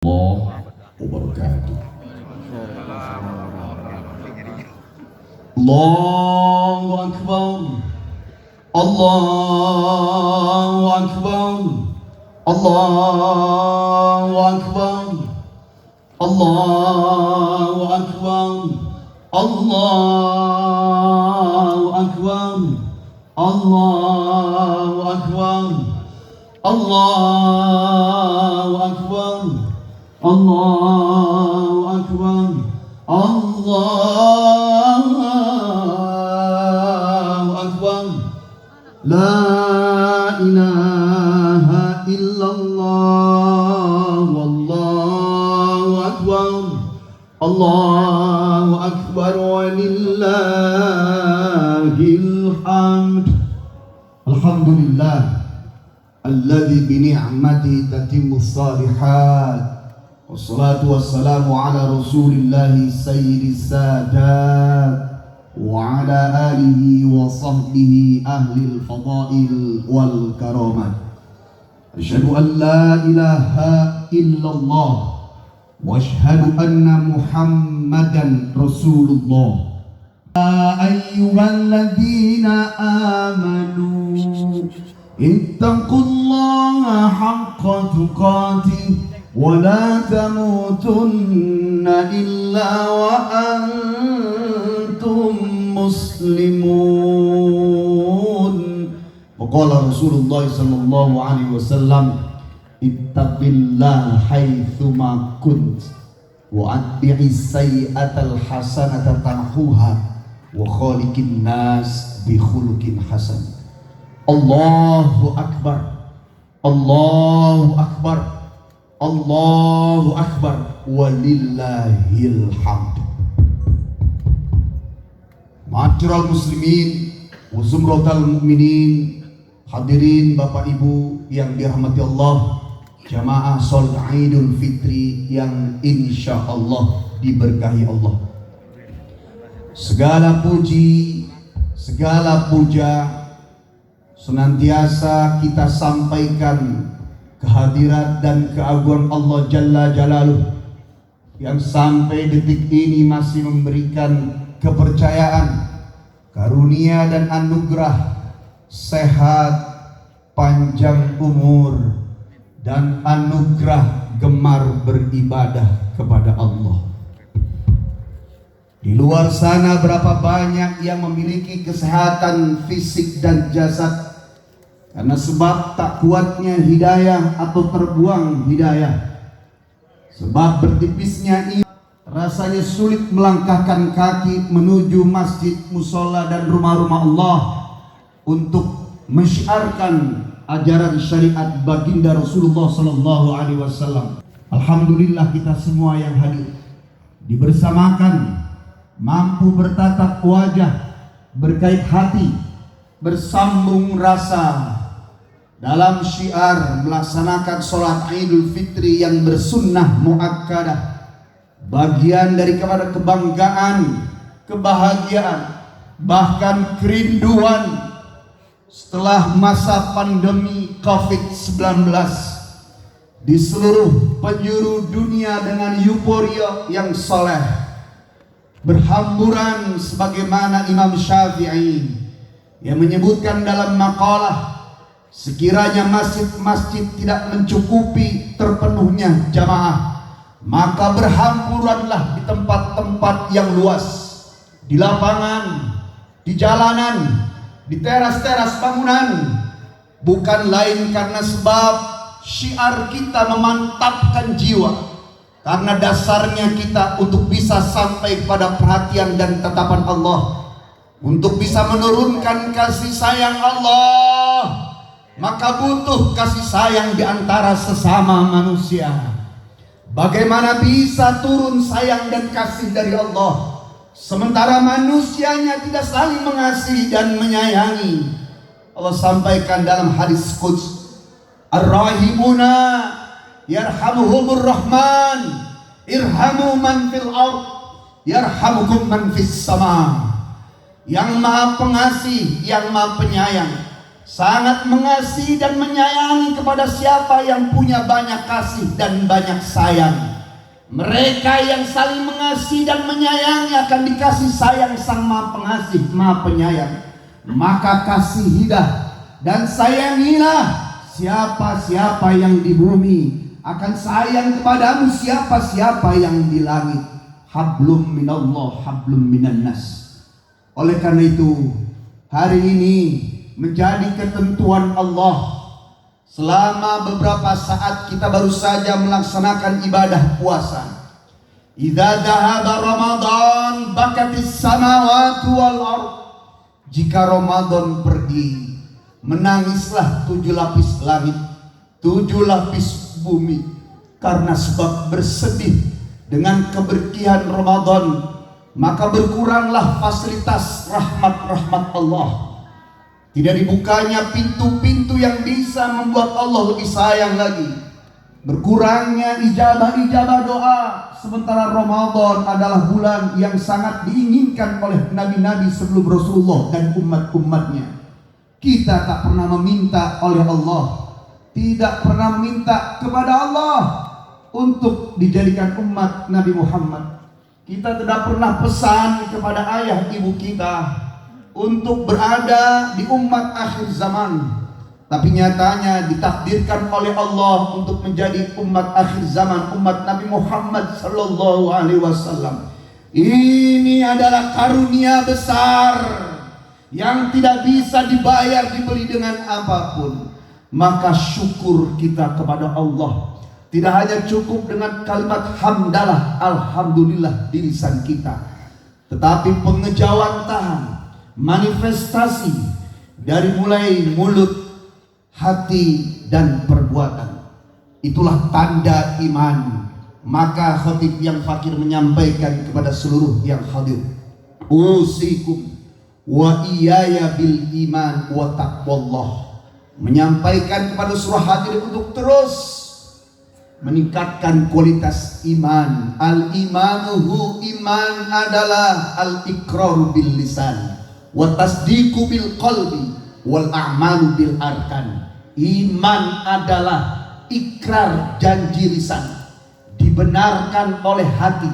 Allah wabarakatuh. Allahu Akbar. Allahu Akbar. Allahu Akbar. Allahu Akbar. Allahu Akbar. Allahu Akbar. Allahu Akbar. Allahu Akbar. Allahu Akbar. La ilaha illallah. Wallahu Akbar. Allahu Akbar walillahil hamd. Alhamdulillah alladzi bi ni'matihi tatimmus shalihat. Wassalatu wassalamu ala rasulillahi sayyidis sadat wa ala alihi wa sahbihi ahlil fadail wal karamat. Asyhadu an la ilaha illallah wa asyhadu anna muhammadan rasulullah. Ya ayyuhalladzina amanu ittaqullaha haqqa tuqatih wa la tamutunna illa wa antum muslimun. Waqala Rasulullah sallallahu alaihi wasallam, ittaqillaha haitsuma kunt wa atbi'is sayyi'atal hasanata tamhuha wa khaliqin nas bi khuluqin hasan. Allahu Akbar. Allahu Akbar. Allahu Akbar walillahil hamd. Ma'asyiral muslimin wa zumratal mu'minin, hadirin Bapak Ibu yang dirahmati Allah, jamaah sholat Idul Fitri yang insya Allah diberkahi Allah. Segala puji, segala puja senantiasa kita sampaikan kehadirat dan keagungan Allah Jalla Jalaluh yang sampai detik ini masih memberikan kepercayaan, karunia dan anugerah sehat, panjang umur dan anugerah gemar beribadah kepada Allah. Di luar sana berapa banyak yang memiliki kesehatan fisik dan jasad karena sebab tak kuatnya hidayah atau terbuang hidayah, sebab bertipisnya iman, rasanya sulit melangkahkan kaki menuju masjid, musola dan rumah-rumah Allah untuk mensyiarkan ajaran syariat baginda Rasulullah sallallahu alaihi wasallam. Alhamdulillah kita semua yang hadir dibersamakan mampu bertatap wajah, berkait hati, bersambung rasa dalam syiar melaksanakan sholat Idul Fitri yang bersunnah muakkadah, bagian dari kepada kebanggaan, kebahagiaan, bahkan kerinduan setelah masa pandemi COVID-19 di seluruh penjuru dunia dengan euforia yang soleh, berhamburan sebagaimana Imam Syafi'i yang menyebutkan dalam maqalah, sekiranya masjid-masjid tidak mencukupi terpenuhnya jamaah, maka berhamburanlah di tempat-tempat yang luas, di lapangan, di jalanan, di teras-teras bangunan, bukan lain karena sebab syiar kita memantapkan jiwa, karena dasarnya kita untuk bisa sampai pada perhatian dan tatapan Allah, untuk bisa menurunkan kasih sayang Allah, maka butuh kasih sayang di antara sesama manusia. Bagaimana bisa turun sayang dan kasih dari Allah sementara manusianya tidak saling mengasihi dan menyayangi? Allah sampaikan dalam hadis quds, Ar-Rahimuna yarhamuhumur Rahman, irhamu man fil ard yarhamukum man fis sama. Yang maha pengasih, yang maha penyayang, sangat mengasihi dan menyayangi kepada siapa yang punya banyak kasih dan banyak sayang. Mereka yang saling mengasihi dan menyayangi akan dikasih sayang Sang Maha Pengasih, Maha Penyayang. Maka kasihilah dan sayangilah siapa-siapa yang di bumi, akan sayang kepadamu siapa-siapa yang di langit. Hablum minallah, hablum minan nas. Oleh karena itu, hari ini menjadi ketentuan Allah. Selama beberapa saat kita baru saja melaksanakan ibadah puasa. Idza dhahaba Ramadan bakatis samawati wal ard. Jika Ramadan pergi, menangislah 7 lapis langit, 7 lapis bumi, karena sebab bersedih dengan keberkihan Ramadan, maka berkuranglah fasilitas rahmat-rahmat Allah. Tidak dibukanya pintu-pintu yang bisa membuat Allah lebih sayang lagi. Berkurangnya ijabah-ijabah doa, sementara Ramadan adalah bulan yang sangat diinginkan oleh nabi-nabi sebelum Rasulullah dan umat-umatnya. Kita tak pernah meminta oleh Allah, tidak pernah meminta kepada Allah untuk dijadikan umat Nabi Muhammad. Kita tidak pernah pesan kepada ayah ibu kita untuk berada di umat akhir zaman, tapi nyatanya ditakdirkan oleh Allah untuk menjadi umat akhir zaman, umat Nabi Muhammad sallallahu alaihi wasallam. Ini adalah karunia besar yang tidak bisa dibayar, dibeli dengan apapun. Maka syukur kita kepada Allah tidak hanya cukup dengan kalimat hamdalah, alhamdulillah di lisan kita, tetapi pengejawantahan, manifestasi dari mulai mulut, hati, dan perbuatan. Itulah tanda iman. Maka khatib yang fakir menyampaikan kepada seluruh yang hadir, usikum wa iyaya bil iman wa taqwallah. Menyampaikan kepada seluruh hadir untuk terus meningkatkan kualitas iman. Al-imanuhu, iman adalah al-iqraru bil lisan wa tasdiqu bil qalbi wal a'malu bil arkan. Iman adalah ikrar janji lisan, dibenarkan oleh hati,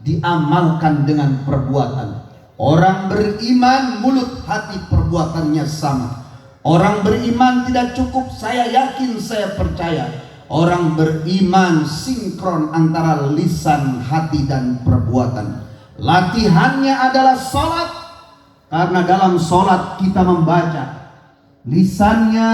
diamalkan dengan perbuatan. Orang beriman mulut hati perbuatannya sama. Orang beriman tidak cukup saya yakin, saya percaya. Orang beriman sinkron antara lisan, hati, dan perbuatan. Latihannya adalah sholat, karena dalam sholat kita membaca, lisannya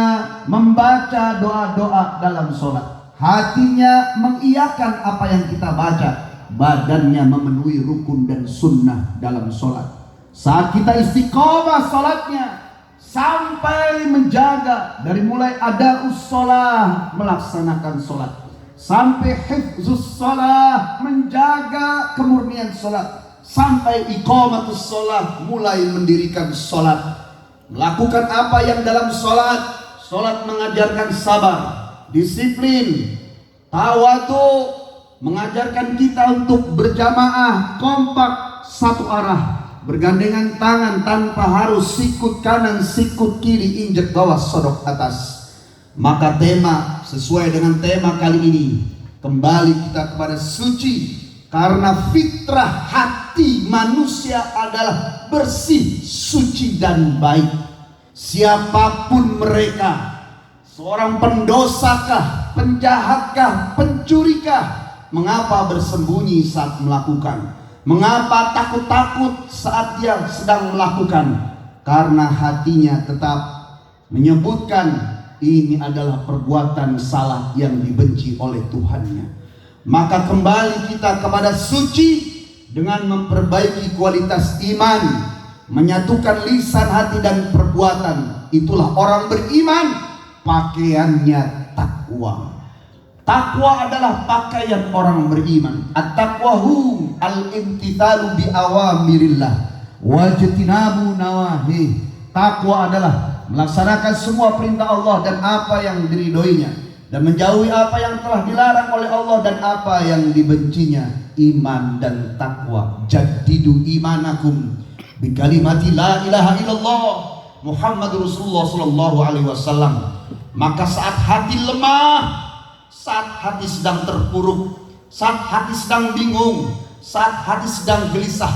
membaca doa-doa dalam sholat, hatinya mengiyakan apa yang kita baca, badannya memenuhi rukun dan sunnah dalam sholat. Saat kita istiqomah sholatnya, sampai menjaga dari mulai ada'us sholat, melaksanakan sholat, sampai hifzus sholat, menjaga kemurnian sholat, sampai iqamatus sholat, mulai mendirikan sholat, melakukan apa yang dalam sholat. Sholat mengajarkan sabar, disiplin, tawadu, mengajarkan kita untuk berjamaah, kompak, satu arah, bergandengan tangan tanpa harus sikut kanan, sikut kiri, injek bawah, sodok atas. Maka tema sesuai dengan tema kali ini, kembali kita kepada suci, karena fitrah hati manusia adalah bersih, suci, dan baik. Siapapun mereka, seorang pendosakah, penjahatkah, pencurikah, mengapa bersembunyi saat melakukan? Mengapa takut-takut saat dia sedang melakukan? Karena hatinya tetap menyebutkan ini adalah perbuatan salah yang dibenci oleh Tuhannya. Maka kembali kita kepada suci dengan memperbaiki kualitas iman, menyatukan lisan, hati, dan perbuatan. Itulah orang beriman, pakaiannya takwa. Takwa adalah pakaian orang beriman. At-taqwahu al-imtithalu bi awamirillah wajtinabu nawahi. Takwa adalah melaksanakan semua perintah Allah dan apa yang diridhoinya, dan menjauhi apa yang telah dilarang oleh Allah dan apa yang dibencinya. Iman dan takwa. Jaddidu imanakum bi kalimati la ilaha illallah. Muhammad Rasulullah sallallahu alaihi wasallam. Maka saat hati lemah, saat hati sedang terpuruk, saat hati sedang bingung, saat hati sedang gelisah,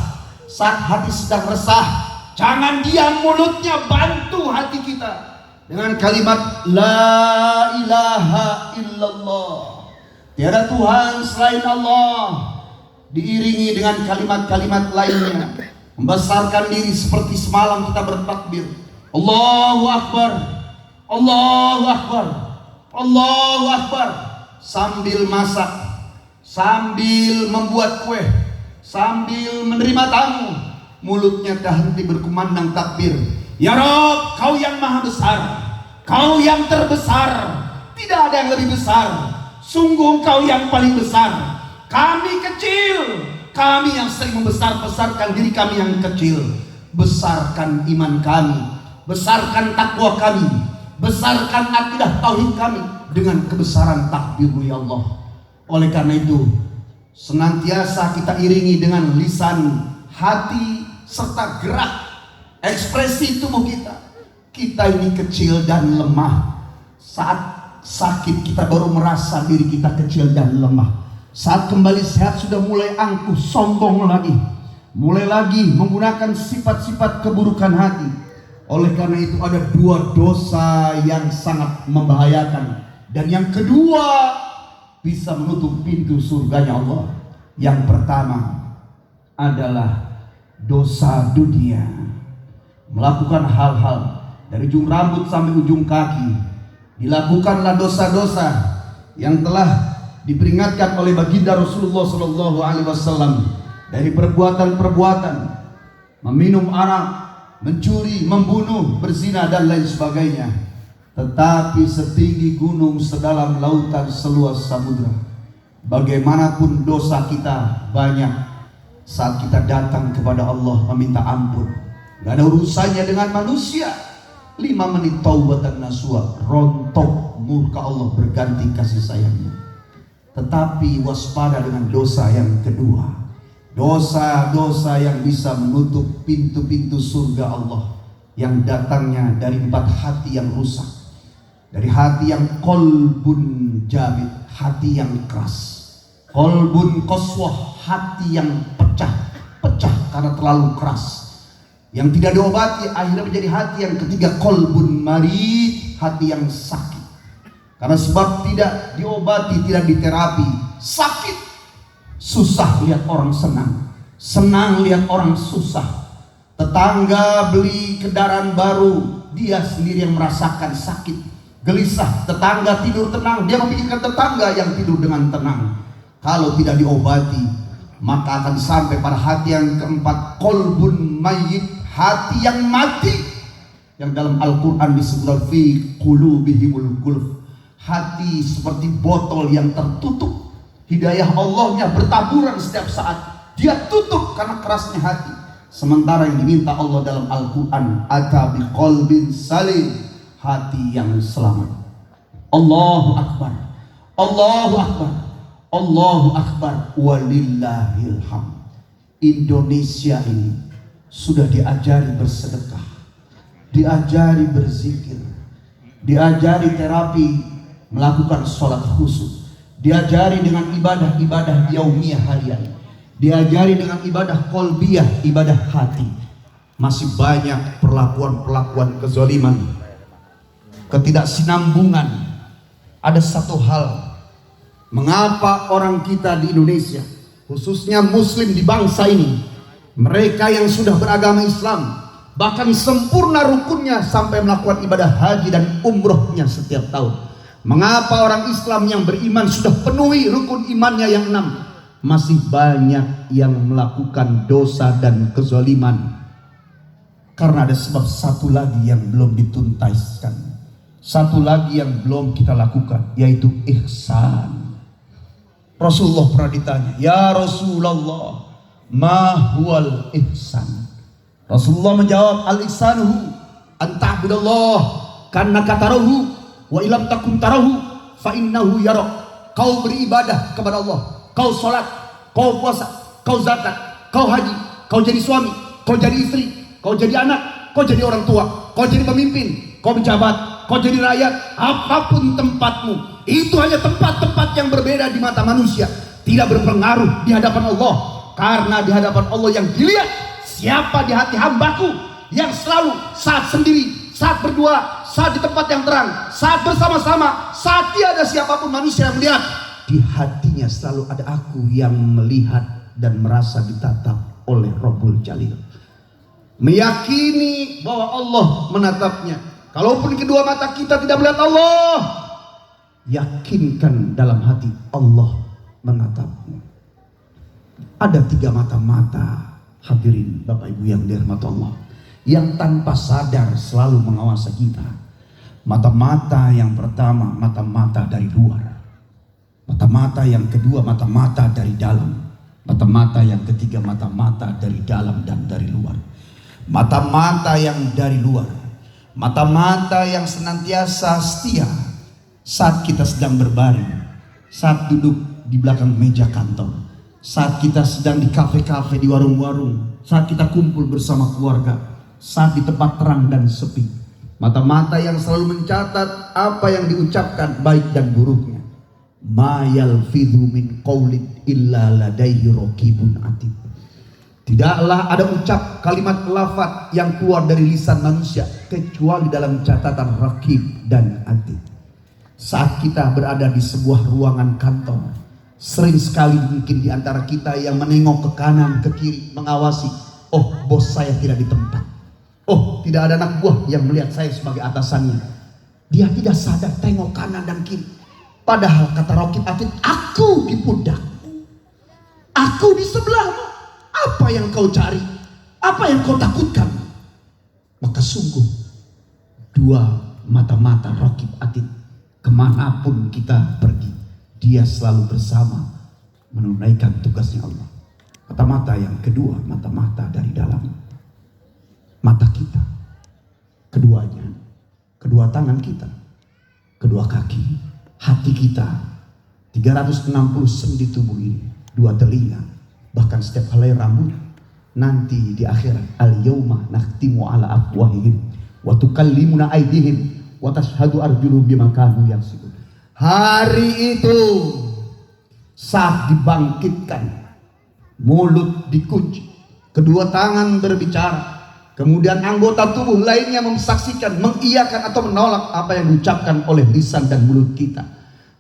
saat hati sedang resah, jangan diam mulutnya, bantu hati kita dengan kalimat La ilaha illallah, tiada Tuhan selain Allah, diiringi dengan kalimat-kalimat lainnya. Membesarkan diri seperti semalam kita bertakbir, Allahu Akbar, Allahu Akbar, Allahu Akbar, sambil masak, sambil membuat kue, sambil menerima tamu, mulutnya tak henti berkumandang takbir. Ya Rob, Kau yang maha besar, Kau yang terbesar, tidak ada yang lebih besar, sungguh Kau yang paling besar. Kami kecil, kami yang sering membesar-besarkan diri kami yang kecil. Besarkan iman kami, besarkan takwa kami, besarkan akidah tauhid kami dengan kebesaran takbir ya Allah. Oleh karena itu, senantiasa kita iringi dengan lisan, hati, serta gerak ekspresi tubuh kita. Kita ini kecil dan lemah. Saat sakit kita baru merasa diri kita kecil dan lemah. Saat kembali sehat sudah mulai angkuh, sombong lagi, mulai lagi menggunakan sifat-sifat keburukan hati. Oleh karena itu ada dua dosa yang sangat membahayakan, dan yang kedua bisa menutup pintu surganya Allah. Yang pertama adalah dosa dunia, melakukan hal-hal dari ujung rambut sampai ujung kaki. Dilakukanlah dosa-dosa yang telah diperingatkan oleh baginda Rasulullah sallallahu alaihi wasallam, dari perbuatan-perbuatan meminum arak, mencuri, membunuh, berzina dan lain sebagainya. Tetapi setinggi gunung, sedalam lautan, seluas samudra, bagaimanapun dosa kita banyak, saat kita datang kepada Allah meminta ampun, gak ada urusannya dengan manusia. 5 menit taubatan nasuha, rontok murka Allah berganti kasih sayangnya. Tetapi waspada dengan dosa yang kedua, dosa-dosa yang bisa menutup pintu-pintu surga Allah, yang datangnya dari 4 hati yang rusak. Dari hati yang kolbun jabit, hati yang keras, kolbun koswah, hati yang pecah karena terlalu keras, yang tidak diobati, akhirnya menjadi hati yang ketiga, kolbun marid, hati yang sakit. Karena sebab tidak diobati, tidak diterapi, sakit. Susah lihat orang senang, senang lihat orang susah. Tetangga beli kendaraan baru, dia sendiri yang merasakan sakit, gelisah. Tetangga tidur tenang, dia memikirkan tetangga yang tidur dengan tenang. Kalau tidak diobati, maka akan sampai pada hati yang keempat, kolbun mayyit, hati yang mati, yang dalam Al-Quran disebut fi qulubihimul gulf, hati seperti botol yang tertutup. Hidayah Allahnya bertaburan setiap saat, dia tutup karena kerasnya hati. Sementara yang diminta Allah dalam Al-Quran, ata biqalbin salim, hati yang selamat. Allahu Akbar, Allahu Akbar, Allahu Akbar, walillahil hamd. Indonesia ini sudah diajari bersedekah, diajari berzikir, diajari terapi, melakukan sholat khusyuk, diajari dengan ibadah-ibadah yaumiyah harian, diajari dengan ibadah qalbiyah, ibadah hati. Masih banyak perlakuan-perlakuan kezaliman, ketidaksinambungan. Ada satu hal, mengapa orang kita di Indonesia, khususnya muslim di bangsa ini, mereka yang sudah beragama Islam, bahkan sempurna rukunnya sampai melakukan ibadah haji dan umrohnya setiap tahun, mengapa orang Islam yang beriman sudah penuhi rukun imannya yang 6, masih banyak yang melakukan dosa dan kezaliman? Karena ada sebab satu lagi yang belum dituntaskan, satu lagi yang belum kita lakukan, yaitu ihsan. Rasulullah pernah ditanya, ya Rasulullah, ma huwal ihsan? Rasulullah menjawab, al ihsanuhu an ta'budallah kannaka tarahu wa ilam takun tarahu fa innahu yarak. Kau beribadah kepada Allah, kau sholat, kau puasa, kau zakat, kau haji, kau jadi suami, kau jadi istri, kau jadi anak, kau jadi orang tua, kau jadi pemimpin, kau pejabat, kau jadi rakyat, apapun tempatmu, itu hanya tempat-tempat yang berbeda di mata manusia, tidak berpengaruh di hadapan Allah. Karena di hadapan Allah yang dilihat siapa di hati hambaku yang selalu saat sendiri, saat berdua, saat di tempat yang terang, saat bersama-sama, saat tiada siapapun manusia yang melihat, di hatinya selalu ada aku yang melihat dan merasa ditatap oleh Rabbul Jalil. Meyakini bahwa Allah menatapnya. Kalaupun kedua mata kita tidak melihat Allah, yakinkan dalam hati Allah menatapmu. Ada 3 mata-mata, hadirin Bapak Ibu yang dirahmati Allah, yang tanpa sadar selalu mengawasi kita. Mata-mata yang pertama, mata-mata dari luar. Mata-mata yang kedua, mata-mata dari dalam. Mata-mata yang ketiga, mata-mata dari dalam dan dari luar. Mata-mata yang dari luar, mata-mata yang senantiasa setia saat kita sedang berbaring, saat duduk di belakang meja kantor, saat kita sedang di kafe-kafe, di warung-warung, saat kita kumpul bersama keluarga, saat di tempat terang dan sepi. Mata-mata yang selalu mencatat apa yang diucapkan baik dan buruknya. Ma yalfidhu min qaulin illa ladaihi raqibun atid. Tidaklah ada ucap kalimat lafaz yang keluar dari lisan manusia kecuali dalam catatan raqib dan atid. Saat kita berada di sebuah ruangan kantor, sering sekali mungkin di antara kita yang menengok ke kanan ke kiri mengawasi, oh bos saya tidak di tempat, oh tidak ada anak buah yang melihat saya sebagai atasannya. Dia tidak sadar tengok kanan dan kiri, padahal kata raqib atid, aku di pundakmu, aku di sebelahmu. Apa yang kau cari? Apa yang kau takutkan? Maka sungguh 2 mata-mata raqib atid, kemanapun kita pergi, dia selalu bersama menunaikan tugasnya Allah. Mata-mata yang kedua, mata-mata dari dalam. Mata kita, keduanya, kedua tangan kita, kedua kaki, hati kita, 360 sendi tubuh ini, 2 telinga, bahkan setiap helai rambut. Nanti di akhirat, al-yauma nakhtimu ala afwahihim wa tukallimuna aydihim wa tashhadu arjuluhum bima kanu yaksibun. Hari itu saat dibangkitkan, mulut dikunci, kedua tangan berbicara, kemudian anggota tubuh lainnya mensaksikan, mengiyakan atau menolak apa yang diucapkan oleh lisan dan mulut kita.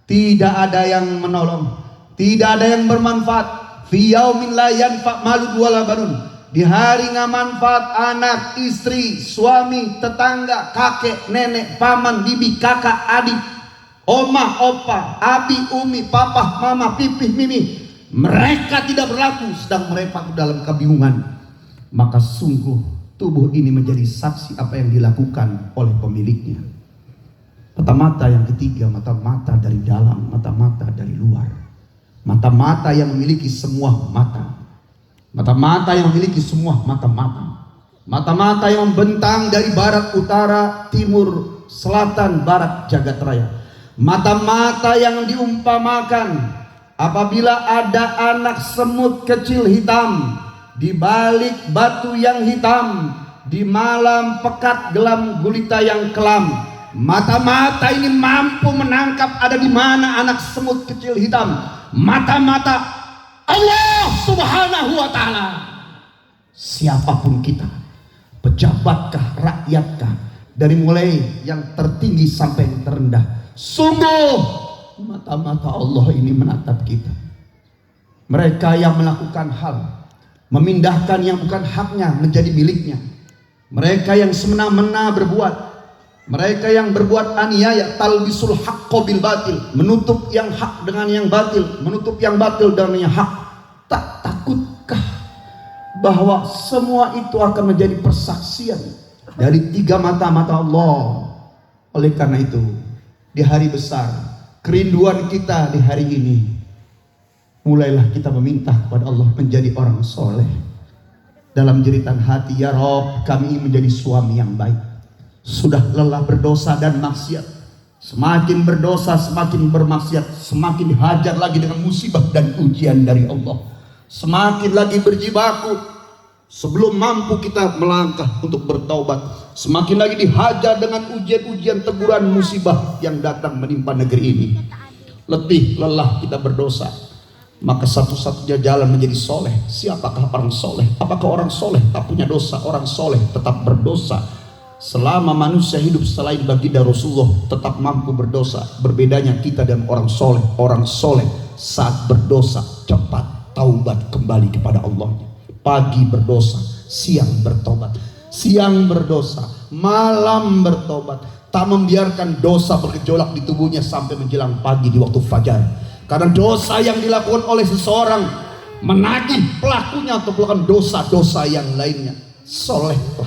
Tidak ada yang menolong, tidak ada yang bermanfaat. Fi yaumin la yanfa' malun wala banun. Di hari nggak manfaat anak, istri, suami, tetangga, kakek, nenek, paman, bibi, kakak, adik, oma, opa, abi, umi, papa, mama, pipih, mimi. Mereka tidak berlaku sedang mereka dalam kebingungan. Maka sungguh tubuh ini menjadi saksi apa yang dilakukan oleh pemiliknya. Mata-mata yang ketiga, mata-mata dari dalam, mata-mata dari luar. Mata-mata yang memiliki semua mata. Mata-mata yang memiliki semua mata-mata. Mata-mata yang membentang dari barat, utara, timur, selatan, barat, jagat raya. Mata-mata yang diumpamakan apabila ada anak semut kecil hitam di balik batu yang hitam, di malam pekat gelam gulita yang kelam. Mata-mata ini mampu menangkap ada di mana anak semut kecil hitam. Mata-mata Allah Subhanahu wa ta'ala. Siapapun kita, pejabatkah, rakyatkah, dari mulai yang tertinggi sampai yang terendah, sungguh mata-mata Allah ini menatap kita. Mereka yang melakukan hal, memindahkan yang bukan haknya menjadi miliknya, mereka yang semena-mena berbuat, mereka yang berbuat aniaya, talbisul haqqo bil batil, menutup yang hak dengan yang batil, menutup yang batil dengan yang hak. Tak takutkah bahwa semua itu akan menjadi persaksian dari 3 mata-mata Allah? Oleh karena itu, di hari besar, kerinduan kita di hari ini, mulailah kita meminta kepada Allah menjadi orang soleh. Dalam jeritan hati, ya Rob, kami menjadi suami yang baik. Sudah lelah berdosa dan maksiat. Semakin berdosa, semakin bermaksiat, semakin dihajar lagi dengan musibah dan ujian dari Allah. Semakin lagi berjibaku Sebelum mampu kita melangkah untuk bertaubat, semakin lagi dihajar dengan ujian-ujian, teguran, musibah yang datang menimpa negeri ini. Letih, lelah kita berdosa. Maka satu-satunya jalan menjadi soleh. Siapakah orang soleh? Apakah orang soleh tak punya dosa? Orang soleh tetap berdosa. Selama manusia hidup selain baginda Rasulullah tetap mampu berdosa. Berbedanya kita dan orang soleh. Orang soleh saat berdosa cepat taubat kembali kepada Allah. Pagi berdosa, siang bertobat. Siang berdosa, malam bertobat. Tak membiarkan dosa bergejolak di tubuhnya sampai menjelang pagi di waktu fajar. Karena dosa yang dilakukan oleh seseorang menagih pelakunya untuk melakukan dosa-dosa yang lainnya. Solehlah,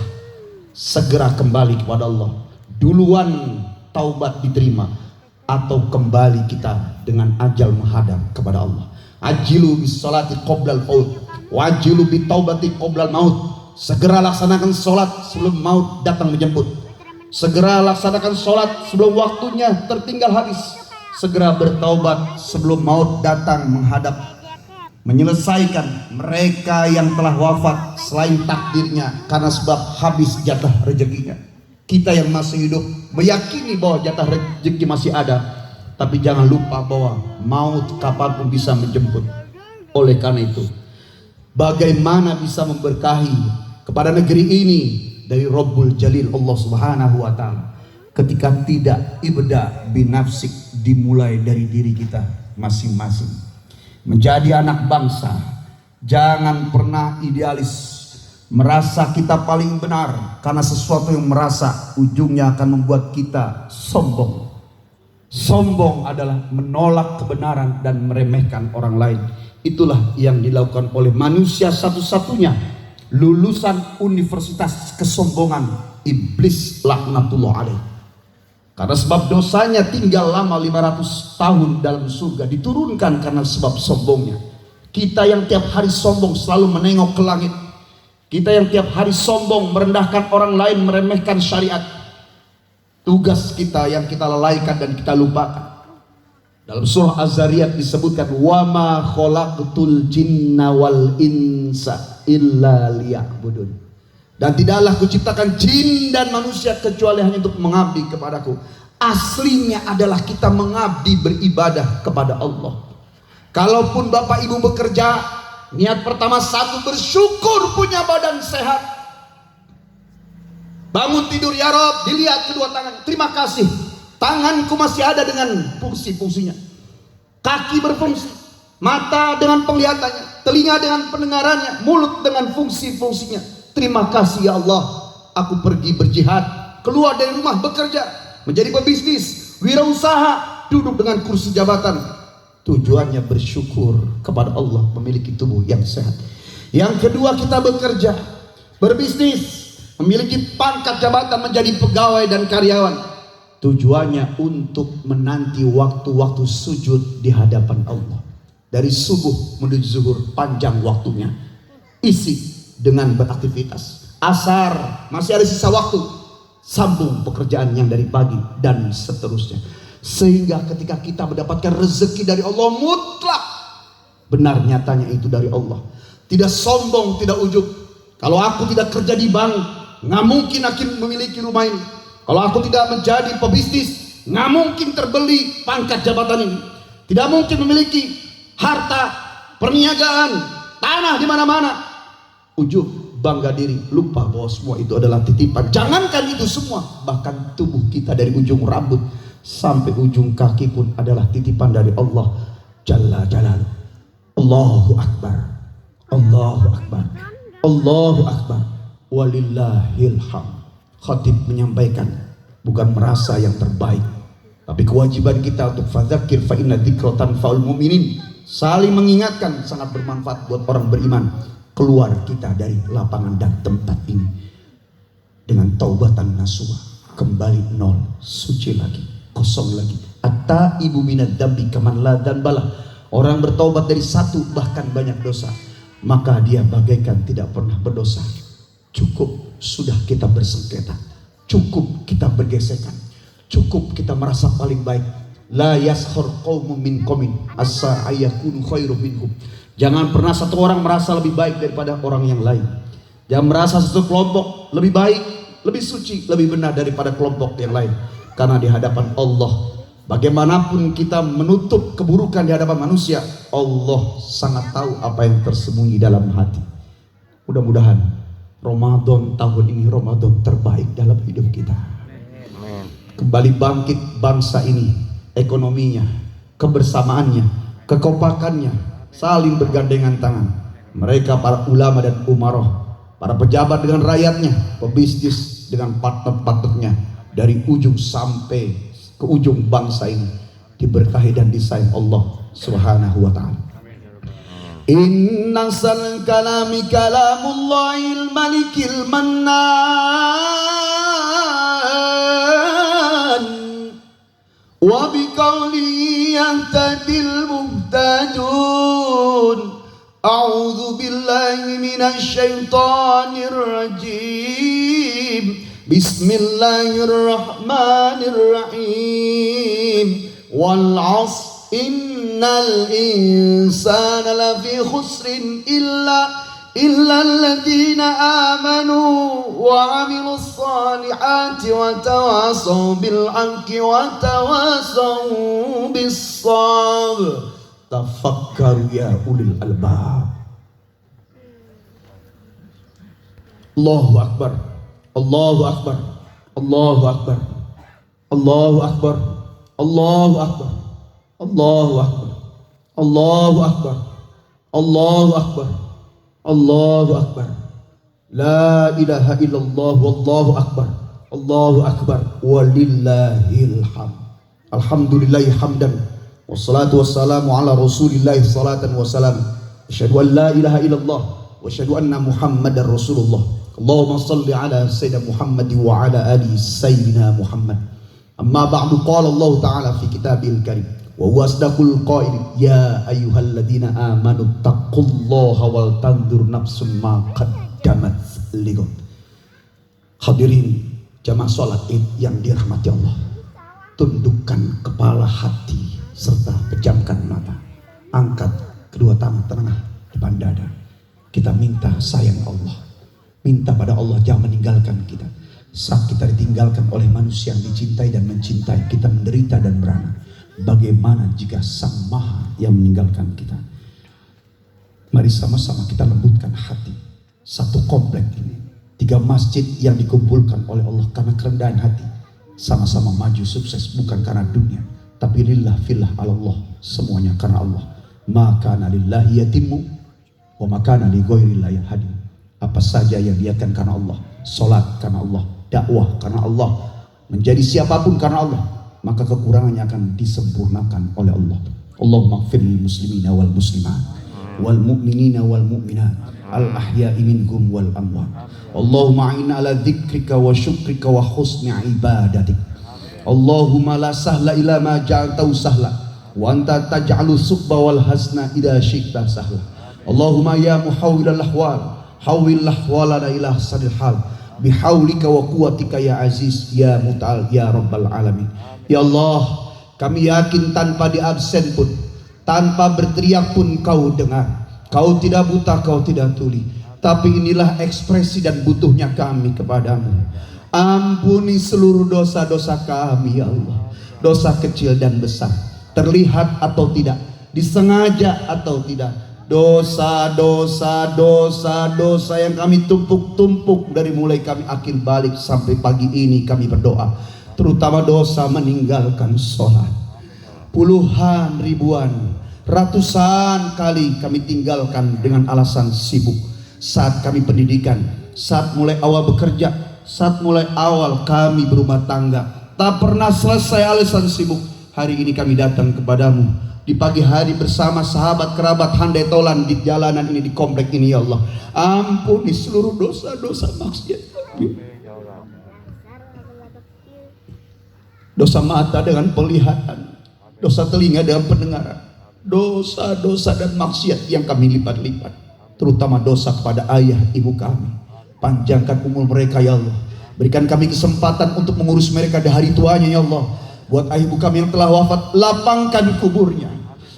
segera kembali kepada Allah. Duluan taubat diterima atau kembali kita dengan ajal menghadap kepada Allah. Ajilu bis salati qoblal maut, wajilu bit taubati qoblal maut. Segera laksanakan solat sebelum maut datang menjemput. Segera laksanakan solat sebelum waktunya tertinggal habis. Segera bertaubat sebelum maut datang menghadap. Menyelesaikan mereka yang telah wafat selain takdirnya karena sebab habis jatah rezekinya. Kita yang masih hidup meyakini bahwa jatah rezeki masih ada, tapi jangan lupa bahwa maut kapanpun bisa menjemput. Oleh karena itu, bagaimana bisa memberkahi kepada negeri ini dari Rabbul Jalil Allah Subhanahu wa Ta'ala ketika tidak ibda binafsik, dimulai dari diri kita masing-masing. Menjadi anak bangsa, jangan pernah idealis, merasa kita paling benar karena sesuatu yang merasa ujungnya akan membuat kita sombong. Sombong adalah menolak kebenaran dan meremehkan orang lain. Itulah yang dilakukan oleh manusia satu-satunya lulusan universitas kesombongan, iblis laknatullah alaih. Karena sebab dosanya tinggal lama 500 tahun dalam surga, diturunkan karena sebab sombongnya. Kita yang tiap hari sombong selalu menengok ke langit. Kita yang tiap hari sombong merendahkan orang lain, meremehkan syariat. Tugas kita yang kita lalaikan dan kita lupakan. Dalam surah Az-Zariyat disebutkan, wa ma khalaqtul jinna wal insa illa liya'budun. Dan tidaklah kuciptakan jin dan manusia kecuali hanya untuk mengabdi kepadaku. Aslinya adalah kita mengabdi beribadah kepada Allah. Kalaupun Bapak Ibu bekerja, niat pertama satu, bersyukur punya badan sehat. Bangun tidur, ya Rob, dilihat kedua tangan, terima kasih. Tanganku masih ada dengan fungsi-fungsinya. Kaki berfungsi, mata dengan penglihatannya, telinga dengan pendengarannya, mulut dengan fungsi-fungsinya. Terima kasih ya Allah, aku pergi berjihad, keluar dari rumah bekerja, menjadi pebisnis, wirausaha, duduk dengan kursi jabatan. Tujuannya bersyukur kepada Allah memiliki tubuh yang sehat. Yang kedua, kita bekerja, berbisnis, memiliki pangkat jabatan, menjadi pegawai dan karyawan. Tujuannya untuk menanti waktu-waktu sujud di hadapan Allah. Dari subuh menuju zuhur panjang waktunya, isi dengan beraktivitas. Asar masih ada sisa waktu, sambung pekerjaan yang dari pagi dan seterusnya. Sehingga ketika kita mendapatkan rezeki dari Allah, mutlak benar nyatanya itu dari Allah. Tidak sombong, tidak ujub. Kalau aku tidak kerja di bank, nggak mungkin aku memiliki rumah ini. Kalau aku tidak menjadi pebisnis, nggak mungkin terbeli pangkat jabatan ini. Tidak mungkin memiliki harta, perniagaan, tanah di mana-mana. Ujub, bangga diri, lupa bahwa semua itu adalah titipan. Jangankan itu semua, bahkan tubuh kita dari ujung rambut sampai ujung kaki pun adalah titipan dari Allah Jalla Jalaluh. Allahu Akbar, Allahu Akbar, Allahu Akbar, walillahil hamd. Khatib menyampaikan, bukan merasa yang terbaik, tapi kewajiban kita untuk fadzakir fa inna dzikra tanfa'ul mu'minin. Saling mengingatkan sangat bermanfaat buat orang beriman. Keluar kita dari lapangan dan tempat ini dengan taubatan nasuha, kembali nol, suci lagi, kosong lagi. Atta ibu minad dambi kaman la dzanbalah. Orang bertaubat dari satu bahkan banyak dosa, maka dia bagaikan tidak pernah berdosa. Cukup sudah kita bersengketa, cukup kita bergesekan, cukup kita merasa paling baik. La yaskhur qaumun min qaumin asa ayyakunu khairum minhum. Jangan pernah satu orang merasa lebih baik daripada orang yang lain. Jangan merasa satu kelompok lebih baik, lebih suci, lebih benar daripada kelompok yang lain. Karena di hadapan Allah, bagaimanapun kita menutup keburukan di hadapan manusia, Allah sangat tahu apa yang tersembunyi dalam hati. Mudah-mudahan Ramadan tahun ini Ramadan terbaik dalam hidup kita. Kembali bangkit bangsa ini, ekonominya, kebersamaannya, kekompakannya, saling bergandengan tangan. Mereka para ulama dan umaroh, para pejabat dengan rakyatnya, pebisnis dengan partner-partnernya, dari ujung sampai ke ujung bangsa ini diberkahi dan disayang Allah Subhanahu wa ta'ala. Inna sal kalami kalamullahil malikil mannan wa biqawli yahtadil muhtadun. A'udzu billahi minasy syaithanir rajim. Bismillahirrahmanirrahim. Wal 'asr innal insana lafi khusrin illa alladziina aamanu wa 'amilus shalihati wa tawassaw bil haqqi wa tawassaw bis sabr. Tafakkaru ya ulil albab. Allahu akbar, Allahu akbar, Allahu akbar, Allahu akbar, Allahu akbar, Allahu akbar, Allahu akbar, Allahu akbar, Allahu akbar. La ilaha illallah wallahu akbar, Allahu akbar, walillahil hamd. Alhamdulillahi hamdan, wassalatu wassalamu ala rasulillahi salatan wassalam. Asyhadu an la ilaha illallah wa asyhadu anna muhammadar rasulullah. Allahumma salli ala sayyidina Muhammad wa ala ali sayyidina Muhammad. Amma ba'du, qala Allah ta'ala fi kitabil karim wa huwa asdaqul qail ya ayyuhalladzina amanu taqullaha wal tanzur nafsum ma qaddamat lighad. Hadirin jamaah salat Id yang dirahmati Allah, tundukkan kepala hati serta pejamkan mata. Angkat kedua tangan tengah depan dada. Kita minta sayang Allah, minta pada Allah jangan meninggalkan kita. Saat kita ditinggalkan oleh manusia yang dicintai dan mencintai, kita menderita dan merana. Bagaimana jika Sang Maha yang meninggalkan kita? Mari sama-sama kita lembutkan hati. Satu komplek ini, 3 masjid yang dikumpulkan oleh Allah karena kerendahan hati. Sama-sama maju sukses bukan karena dunia, tapi lillah fillah Allah, semuanya karena Allah. Maka lillahi yatimmu wa maka li ghairillahi hadim. Apa saja yang diakan karena Allah, salat karena Allah, dakwah karena Allah, menjadi siapapun karena Allah, maka kekurangannya akan disempurnakan oleh Allah. Allahumma ighfir lil muslimina wal muslimat wal mu'minina wal mu'minat al ahya'i minhum wal amwat. Allahumma a'inna ala dzikrika wa syukrika wa husni ibadatik. Allahumma la sahla illa ma ja'altahu sahla wa anta taj'alu subba wal hasna idza syi'ta sahla. Allahumma ya muhawwilal ahwal hawwil ahwalana ila ahsanil hal bihaulika wa quwwatika ya aziz ya muta'al ya rabbal alamin. Ya Allah, kami yakin tanpa diabsen pun, tanpa berteriak pun Kau dengar. Kau tidak buta, Kau tidak tuli. Tapi inilah ekspresi dan butuhnya kami kepadamu. Ampuni seluruh dosa-dosa kami ya Allah, dosa kecil dan besar, terlihat atau tidak, disengaja atau tidak. Dosa-dosa yang kami tumpuk-tumpuk dari mulai kami akil balik sampai pagi ini kami berdoa, terutama dosa meninggalkan sholat. Puluhan, ribuan, ratusan kali kami tinggalkan dengan alasan sibuk. Saat kami pendidikan, saat mulai awal bekerja, saat mulai awal kami berumah tangga, tak pernah selesai alasan sibuk. Hari ini kami datang kepadamu di pagi hari bersama sahabat kerabat handai tolan di jalanan ini, di komplek ini ya Allah. Ampuni seluruh dosa-dosa maksiat kami. Dosa mata dengan penglihatan, dosa telinga dengan pendengaran, dosa-dosa dan maksiat yang kami lipat-lipat, terutama dosa kepada ayah ibu kami. Panjangkan umur mereka ya Allah, berikan kami kesempatan untuk mengurus mereka di hari tuanya ya Allah. Buat ayah ibu kami yang telah wafat, lapangkan kuburnya,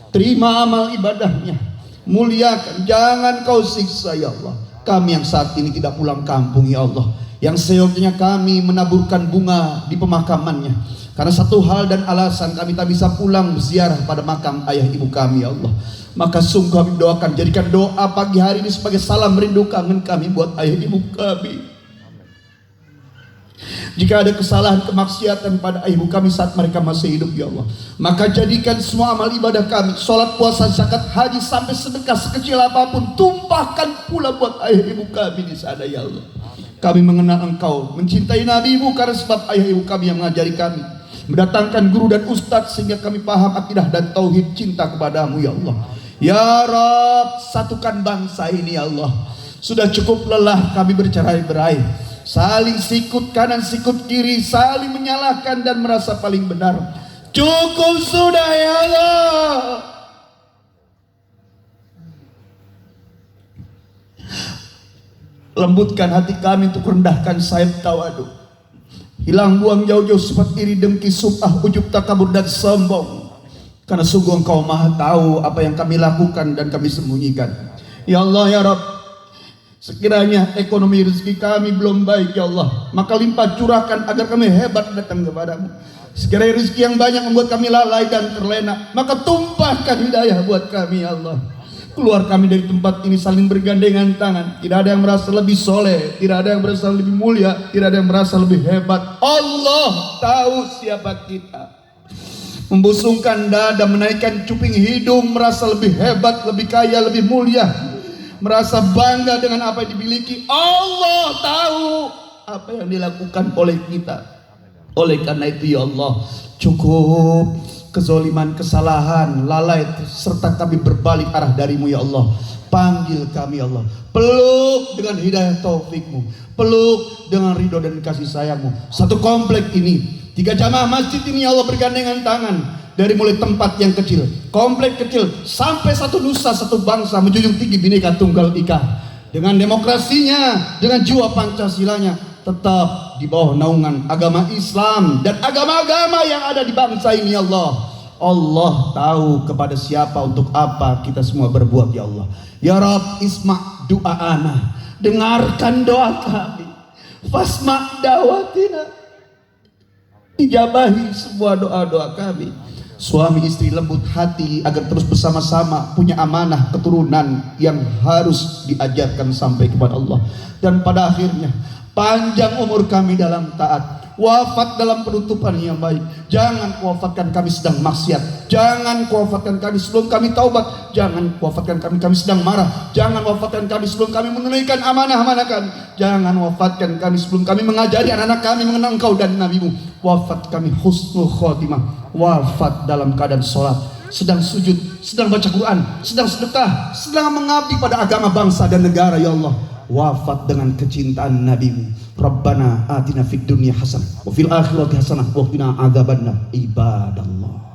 terima amal ibadahnya, muliakan, jangan Kau siksa ya Allah. Kami yang saat ini tidak pulang kampung ya Allah, yang seyogyanya kami menaburkan bunga di pemakamannya, karena satu hal dan alasan kami tak bisa pulang berziarah pada makam ayah ibu kami ya Allah. Maka sungguh kami doakan, jadikan doa pagi hari ini sebagai salam rindu kangen kami buat ayah ibu kami. Jika ada kesalahan kemaksiatan pada ayah ibu kami saat mereka masih hidup ya Allah, maka jadikan semua amal ibadah kami, sholat, puasa, zakat, haji, sampai sedekah sekecil apapun, tumpahkan pula buat ayah ibu kami di sana ya Allah. Kami mengenal Engkau, mencintai Nabi-Mu karena sebab ayah ibu kami yang mengajari kami, mendatangkan guru dan ustadz sehingga kami paham akidah dan tauhid cinta kepadamu ya Allah. Ya Rabb, satukan bangsa ini ya Allah. Sudah cukup lelah kami bercerai-berai, saling sikut kanan sikut kiri, saling menyalahkan dan merasa paling benar. Cukup sudah ya Allah. Lembutkan hati kami untuk rendahkan sayap tawadu, hilang buang jauh-jauh sifat iri, dengki, sum'ah, ujub, takabur dan sombong. Karena sungguh Engkau maha tahu apa yang kami lakukan dan kami sembunyikan. Ya Allah ya Rabb, sekiranya ekonomi rezeki kami belum baik ya Allah, maka limpah curahkan agar kami hebat datang kepadamu. Sekiranya rezeki yang banyak membuat kami lalai dan terlena, maka tumpahkan hidayah buat kami ya Allah. Keluar kami dari tempat ini saling bergandengan tangan. Tidak ada yang merasa lebih soleh, tidak ada yang merasa lebih mulia, tidak ada yang merasa lebih hebat. Allah tahu siapa kita. Membusungkan dada, menaikkan cuping hidung, merasa lebih hebat, lebih kaya, lebih mulia, merasa bangga dengan apa yang dimiliki. Allah tahu apa yang dilakukan oleh kita. Oleh karena itu ya Allah, cukup kezoliman, kesalahan, lalai serta kami berbalik arah darimu ya Allah. Panggil kami ya Allah, peluk dengan hidayah taufikmu, peluk dengan ridho dan kasih sayangmu. Satu komplek ini, 3 jamaah masjid ini ya Allah bergandengan tangan, dari mulai tempat yang kecil, komplek kecil, sampai satu nusa, satu bangsa, menjunjung tinggi Bhinneka Tunggal Ika, dengan demokrasinya, dengan jiwa Pancasilanya, tetap di bawah naungan agama Islam dan agama-agama yang ada di bangsa ini ya Allah. Allah tahu kepada siapa, untuk apa kita semua berbuat ya Allah. Ya Rabb, isma' du'aana, dengarkan doa kami, fasma' dawatina, ijabahi semua doa-doa kami. Suami istri lembut hati agar terus bersama-sama punya amanah keturunan yang harus diajarkan sampai kepada Allah. Dan pada akhirnya panjang umur kami dalam taat, wafat dalam penutupan yang baik. Jangan wafatkan kami sedang maksiat, jangan wafatkan kami sebelum kami taubat, jangan wafatkan kami sedang marah, jangan wafatkan kami sebelum kami menunaikan amanah-amanah kami, jangan wafatkan kami sebelum kami mengajari anak-anak kami mengenal Engkau dan Nabi-Mu. Wafat kami husnul khotimah, wafat dalam keadaan sholat, sedang sujud, sedang baca Quran, sedang sedekah, sedang mengabdi pada agama bangsa dan negara ya Allah. Wafat dengan kecintaan Nabi-Mu. Rabbana atina fid dunya hasanah wa fil akhirati hasanah wa qina adzabannar. Ibadallah.